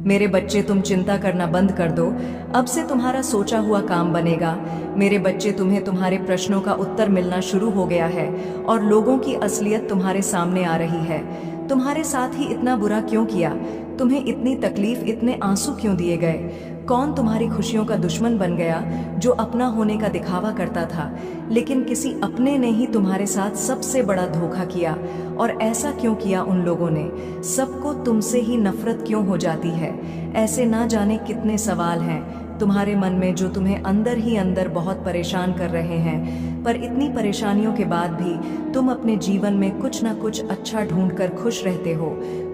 मेरे बच्चे तुम चिंता करना बंद कर दो, अब से तुम्हारा सोचा हुआ काम बनेगा। मेरे बच्चे तुम्हें तुम्हारे प्रश्नों का उत्तर मिलना शुरू हो गया है और लोगों की असलियत तुम्हारे सामने आ रही है। तुम्हारे साथ ही इतना बुरा क्यों किया? तुम्हें इतनी तकलीफ, इतने आंसू क्यों दिए गए? कौन तुम्हारी खुशियों का दुश्मन बन गया, जो अपना होने का दिखावा करता था? लेकिन किसी अपने ने ही तुम्हारे साथ सबसे बड़ा धोखा किया। और ऐसा क्यों किया उन लोगों ने? सबको तुमसे ही नफरत क्यों हो जाती है? ऐसे ना जाने कितने सवाल हैं तुम्हारे मन में जो तुम्हें अंदर ही अंदर बहुत परेशान कर रहे हैं। पर इतनी परेशानियों के बाद भी तुम अपने जीवन में कुछ ना कुछ अच्छा ढूंढकर खुश रहते हो।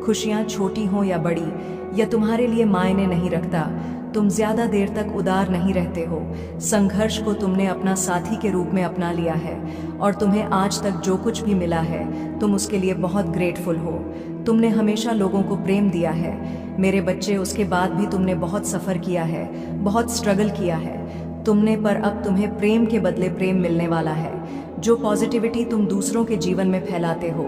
खुशियाँ छोटी हों या बड़ी, या तुम्हारे लिए मायने नहीं रखता। तुम ज्यादा देर तक उदार नहीं रहते हो। संघर्ष को तुमने अपना साथी के रूप में अपना लिया है और तुम्हें आज तक जो कुछ भी मिला है तुम उसके लिए बहुत ग्रेटफुल हो। तुमने हमेशा लोगों को प्रेम दिया है मेरे बच्चे, उसके बाद भी तुमने बहुत सफ़र किया है, बहुत स्ट्रगल किया है तुमने, पर अब तुम्हें प्रेम के बदले प्रेम मिलने वाला है। जो पॉजिटिविटी तुम दूसरों के जीवन में फैलाते हो,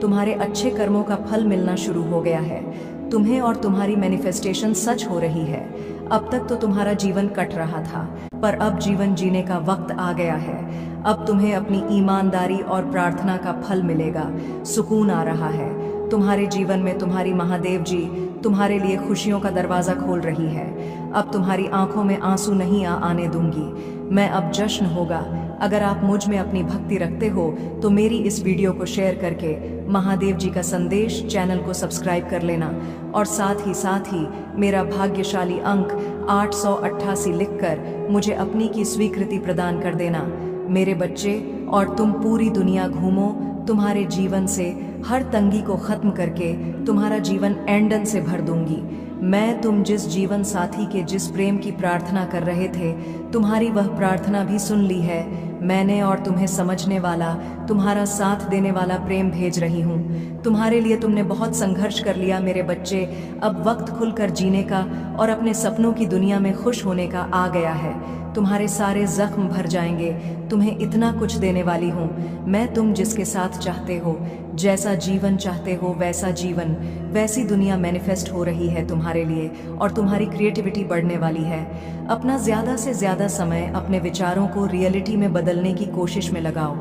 तुम्हारे अच्छे कर्मों का फल मिलना शुरू हो गया है तुम्हें, और तुम्हारी मैनिफेस्टेशन सच हो रही है। अब तक तो तुम्हारा जीवन कट रहा था, पर अब जीवन जीने का वक्त आ गया है। अब तुम्हें अपनी ईमानदारी और प्रार्थना का फल मिलेगा। सुकून आ रहा है तुम्हारे जीवन में। तुम्हारी महादेव जी तुम्हारे लिए खुशियों का दरवाज़ा खोल रही है। अब तुम्हारी आंखों में आंसू नहीं आने दूंगी मैं, अब जश्न होगा। अगर आप मुझ में अपनी भक्ति रखते हो तो मेरी इस वीडियो को शेयर करके महादेव जी का संदेश चैनल को सब्सक्राइब कर लेना, और साथ ही मेरा भाग्यशाली अंक 888 लिखकर मुझे अपनी की स्वीकृति प्रदान कर देना मेरे बच्चे। और तुम पूरी दुनिया घूमो, तुम्हारे जीवन से हर तंगी को खत्म करके तुम्हारा जीवन एंडन से भर दूंगी मैं। तुम जिस जीवन साथी के जिस प्रेम की प्रार्थना कर रहे थे, तुम्हारी वह प्रार्थना भी सुन ली है मैंने, और तुम्हें समझने वाला, तुम्हारा साथ देने वाला प्रेम भेज रही हूँ तुम्हारे लिए। तुमने बहुत संघर्ष कर लिया मेरे बच्चे, अब वक्त खुलकर जीने का और अपने सपनों की दुनिया में खुश होने का आ गया है। तुम्हारे सारे जख्म भर जाएंगे, तुम्हें इतना कुछ देने वाली हूँ मैं। तुम जिसके साथ चाहते हो, जैसा जीवन चाहते हो, वैसा जीवन, वैसी दुनिया मैनिफेस्ट हो रही है तुम्हारे लिए, और तुम्हारी क्रिएटिविटी बढ़ने वाली है। अपना ज़्यादा से ज़्यादा समय अपने विचारों को रियलिटी में बदलने की कोशिश में लगाओ,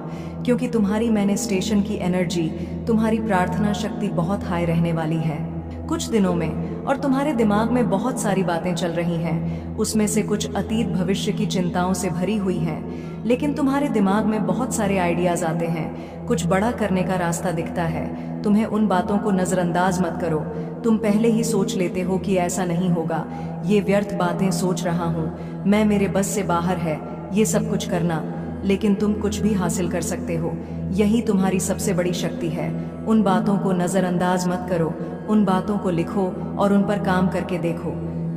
क्योंकि तुम्हारी मैनिफेस्टेशन की एनर्जी, तुम्हारी प्रार्थना शक्ति बहुत हाई रहने वाली है कुछ दिनों में। और तुम्हारे दिमाग में बहुत सारी बातें चल रही हैं, उसमें से कुछ अतीत भविष्य की चिंताओं से भरी हुई हैं, लेकिन तुम्हारे दिमाग में बहुत सारे आइडियाज आते हैं, कुछ बड़ा करने का रास्ता दिखता है। तुम्हें उन बातों को नज़रअंदाज मत करो। तुम पहले ही सोच लेते हो कि ऐसा नहीं होगा, ये व्यर्थ बातें सोच रहा हूँ मैं, मेरे बस से बाहर है ये सब कुछ करना, लेकिन तुम कुछ भी हासिल कर सकते हो। यही तुम्हारी सबसे बड़ी शक्ति है। उन बातों को नज़रअंदाज मत करो, उन बातों को लिखो और उन पर काम करके देखो।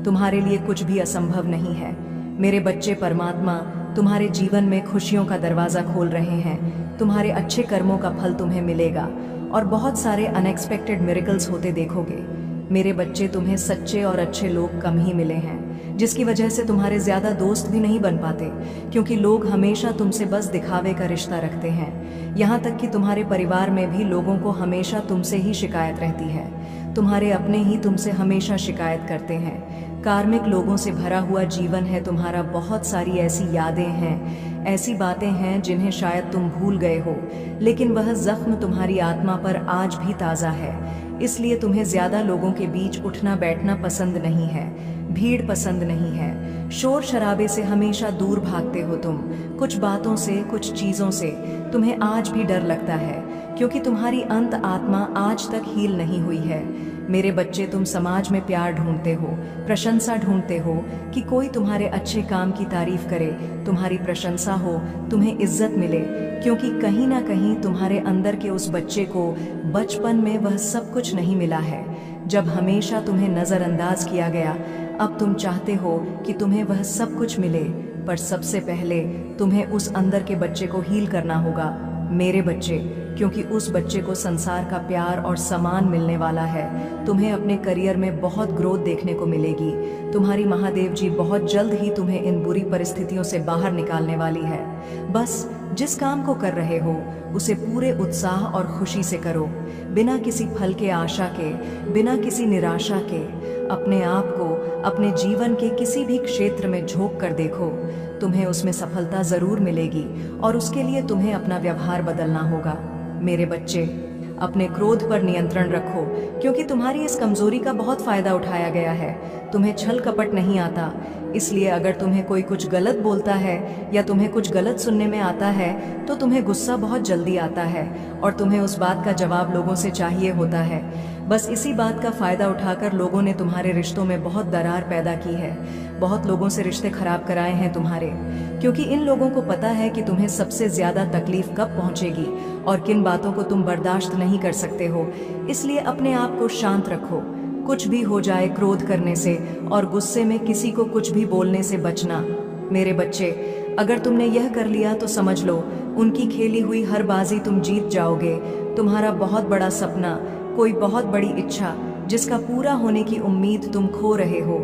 तुम्हारे लिए कुछ भी असंभव नहीं है मेरे बच्चे। परमात्मा तुम्हारे जीवन में खुशियों का दरवाज़ा खोल रहे हैं। तुम्हारे अच्छे कर्मों का फल तुम्हें मिलेगा और बहुत सारे अनएक्सपेक्टेड मिरेकल्स होते देखोगे मेरे बच्चे। तुम्हें सच्चे और अच्छे लोग कम ही मिले हैं, जिसकी वजह से तुम्हारे ज़्यादा दोस्त भी नहीं बन पाते, क्योंकि लोग हमेशा तुमसे बस दिखावे का रिश्ता रखते हैं। यहाँ तक कि तुम्हारे परिवार में भी लोगों को हमेशा तुमसे ही शिकायत रहती है। तुम्हारे अपने ही तुमसे हमेशा शिकायत करते हैं। कार्मिक लोगों से भरा हुआ जीवन है तुम्हारा। बहुत सारी ऐसी यादें हैं, ऐसी बातें हैं जिन्हें शायद तुम भूल गए हो, लेकिन वह जख्म तुम्हारी आत्मा पर आज भी ताज़ा है। इसलिए तुम्हें ज़्यादा लोगों के बीच उठना बैठना पसंद नहीं है, भीड़ पसंद नहीं है, शोर शराबे से हमेशा दूर भागते हो तुम। कुछ बातों से, कुछ चीज़ों से तुम्हें आज भी डर लगता है, क्योंकि तुम्हारी अंत आत्मा आज तक हील नहीं हुई है मेरे बच्चे। तुम समाज में प्यार ढूंढते हो, प्रशंसा ढूंढते हो, कि कोई तुम्हारे अच्छे काम की तारीफ करे, तुम्हारी प्रशंसा हो, तुम्हें इज्जत मिले, क्योंकि कहीं ना कहीं तुम्हारे अंदर के उस बच्चे को बचपन में वह सब कुछ नहीं मिला है, जब हमेशा तुम्हें नज़रअंदाज किया गया। अब तुम चाहते हो कि तुम्हें वह सब कुछ मिले, पर सबसे पहले तुम्हें उस अंदर के बच्चे को हील करना होगा मेरे बच्चे, क्योंकि उस बच्चे को संसार का प्यार और सम्मान मिलने वाला है। तुम्हें अपने करियर में बहुत ग्रोथ देखने को मिलेगी। तुम्हारी महादेव जी बहुत जल्द ही तुम्हें इन बुरी परिस्थितियों से बाहर निकालने वाली है। बस जिस काम को कर रहे हो उसे पूरे उत्साह और खुशी से करो, बिना किसी फल के आशा के, बिना किसी निराशा के। अपने आप को अपने जीवन के किसी भी क्षेत्र में झोंक कर देखो। तुम्हें उसमें सफलता जरूर मिलेगी और उसके लिए तुम्हें अपना व्यवहार बदलना होगा। मेरे बच्चे, अपने क्रोध पर नियंत्रण रखो, क्योंकि तुम्हारी इस कमजोरी का बहुत फायदा उठाया गया है। तुम्हें छल कपट नहीं आता, इसलिए अगर तुम्हें कोई कुछ गलत बोलता है या तुम्हें कुछ गलत सुनने में आता है तो तुम्हें गुस्सा बहुत जल्दी आता है और तुम्हें उस बात का जवाब लोगों से चाहिए होता है। बस इसी बात का फायदा उठाकर लोगों ने तुम्हारे रिश्तों में बहुत दरार पैदा की है। बहुत लोगों से रिश्ते खराब कराए हैं तुम्हारे, क्योंकि इन लोगों को पता है कि तुम्हें सबसे ज्यादा तकलीफ कब पहुंचेगी और किन बातों को तुम बर्दाश्त नहीं कर सकते हो। इसलिए अपने आप को शांत रखो। कुछ भी हो जाए, क्रोध करने से और गुस्से में किसी को कुछ भी बोलने से बचना। मेरे बच्चे, अगर तुमने यह कर लिया तो समझ लो उनकी खेली हुई हर बाजी तुम जीत जाओगे। तुम्हारा बहुत बड़ा सपना, कोई बहुत बड़ी इच्छा जिसका पूरा होने की उम्मीद तुम खो रहे हो,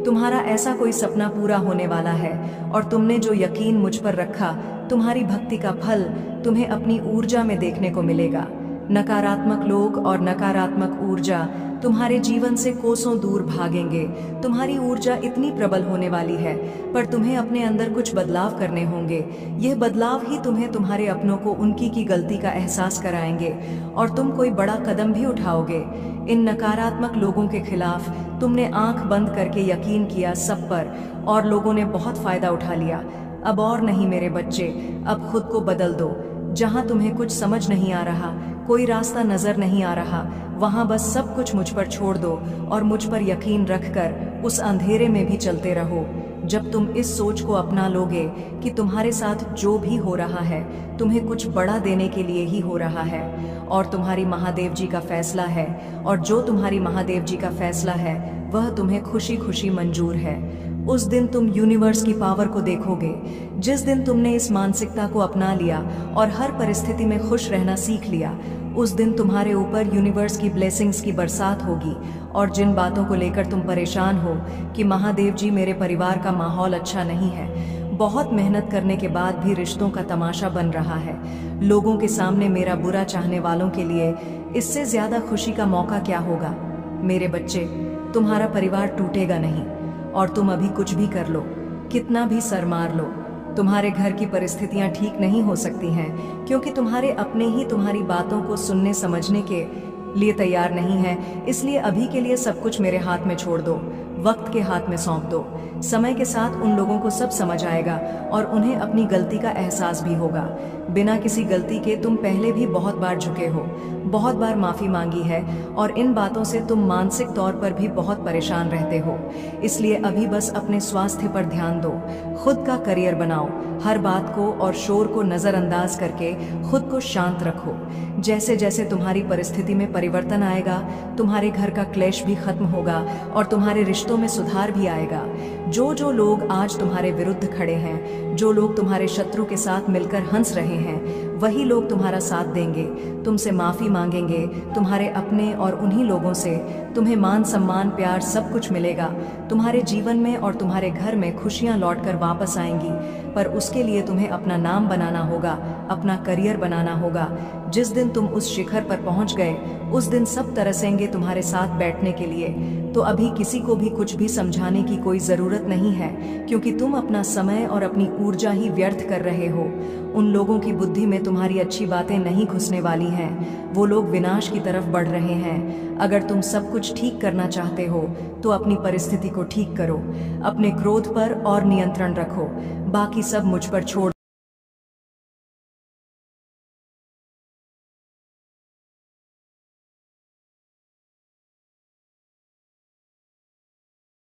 तुम्हारा ऐसा कोई सपना पूरा होने वाला है और तुमने जो यकीन मुझ पर रखा, तुम्हारी भक्ति का फल तुम्हें अपनी ऊर्जा में देखने को मिलेगा। नकारात्मक लोग और नकारात्मक ऊर्जा तुम्हारे जीवन से कोसों दूर भागेंगे। तुम्हारी ऊर्जा इतनी प्रबल होने वाली है, पर तुम्हें अपने अंदर कुछ बदलाव करने होंगे। यह बदलाव ही तुम्हें तुम्हारे अपनों को उनकी की गलती का एहसास कराएंगे और तुम कोई बड़ा कदम भी उठाओगे। इन नकारात्मक लोगों के खिलाफ तुमने आंख बंद करके यकीन किया सब पर, और लोगों ने बहुत फायदा उठा लिया। अब और नहीं मेरे बच्चे, अब खुद को बदल दो। जहां तुम्हें कुछ समझ नहीं आ रहा, कोई रास्ता नजर नहीं आ रहा, वहां बस सब कुछ मुझ पर छोड़ दो और मुझ पर यकीन रखकर उस अंधेरे में भी चलते रहो। जब तुम इस सोच को अपना लोगे कि तुम्हारे साथ जो भी हो रहा है तुम्हें कुछ बड़ा देने के लिए ही हो रहा है और तुम्हारी महादेव जी का फैसला है, और जो तुम्हारी महादेव जी का फैसला है वह तुम्हें खुशी खुशी मंजूर है, उस दिन तुम यूनिवर्स की पावर को देखोगे। जिस दिन तुमने इस मानसिकता को अपना लिया और हर परिस्थिति में खुश रहना सीख लिया, उस दिन तुम्हारे ऊपर यूनिवर्स की ब्लेसिंग्स की बरसात होगी। और जिन बातों को लेकर तुम परेशान हो कि महादेव जी मेरे परिवार का माहौल अच्छा नहीं है, बहुत मेहनत करने के बाद भी रिश्तों का तमाशा बन रहा है, लोगों के सामने मेरा बुरा चाहने वालों के लिए इससे ज्यादा खुशी का मौका क्या होगा। मेरे बच्चे, तुम्हारा परिवार टूटेगा नहीं, और तुम अभी कुछ भी कर लो, कितना भी सर मार लो, तुम्हारे घर की परिस्थितियां ठीक नहीं हो सकती हैं, क्योंकि तुम्हारे अपने ही तुम्हारी बातों को सुनने समझने के लिए तैयार नहीं है। इसलिए अभी के लिए सब कुछ मेरे हाथ में छोड़ दो, वक्त के हाथ में सौंप दो। समय के साथ उन लोगों को सब समझ आएगा और उन्हें अपनी गलती का एहसास भी होगा। बिना किसी गलती के तुम पहले भी बहुत बार झुके हो, बहुत बार माफी मांगी है, और इन बातों से तुम मानसिक तौर पर भी बहुत परेशान रहते हो। इसलिए अभी बस अपने स्वास्थ्य पर ध्यान दो, खुद का करियर बनाओ, हर बात को और शोर को नजरअंदाज करके खुद को शांत रखो। जैसे जैसे तुम्हारी परिस्थिति में परिवर्तन आएगा, तुम्हारे घर का क्लेश भी खत्म होगा और तुम्हारे रिश्तों में सुधार भी आएगा। जो जो लोग आज तुम्हारे विरुद्ध खड़े हैं, जो लोग तुम्हारे शत्रु के साथ मिलकर हंस रहे हैं, वही लोग तुम्हारा साथ देंगे, तुमसे माफी मांगेंगे। तुम्हारे अपने और उन्हीं लोगों से तुम्हें मान सम्मान प्यार सब कुछ मिलेगा। तुम्हारे जीवन में और तुम्हारे घर में खुशियां लौटकर वापस आएंगी, पर उसके लिए तुम्हें अपना नाम बनाना होगा, अपना करियर बनाना होगा। जिस दिन तुम उस शिखर पर पहुंच गए, उस दिन सब तरसेंगे तुम्हारे साथ बैठने के लिए। तो अभी किसी को भी कुछ भी समझाने की कोई जरूरत नहीं है, क्योंकि तुम अपना समय और अपनी ऊर्जा ही व्यर्थ कर रहे हो। उन लोगों की बुद्धि में तुम्हारी अच्छी बातें नहीं घुसने वाली हैं, वो लोग विनाश की तरफ बढ़ रहे हैं। अगर तुम सब कुछ ठीक करना चाहते हो तो अपनी परिस्थिति को ठीक करो, अपने क्रोध पर और नियंत्रण रखो, बाकी सब मुझ पर छोड़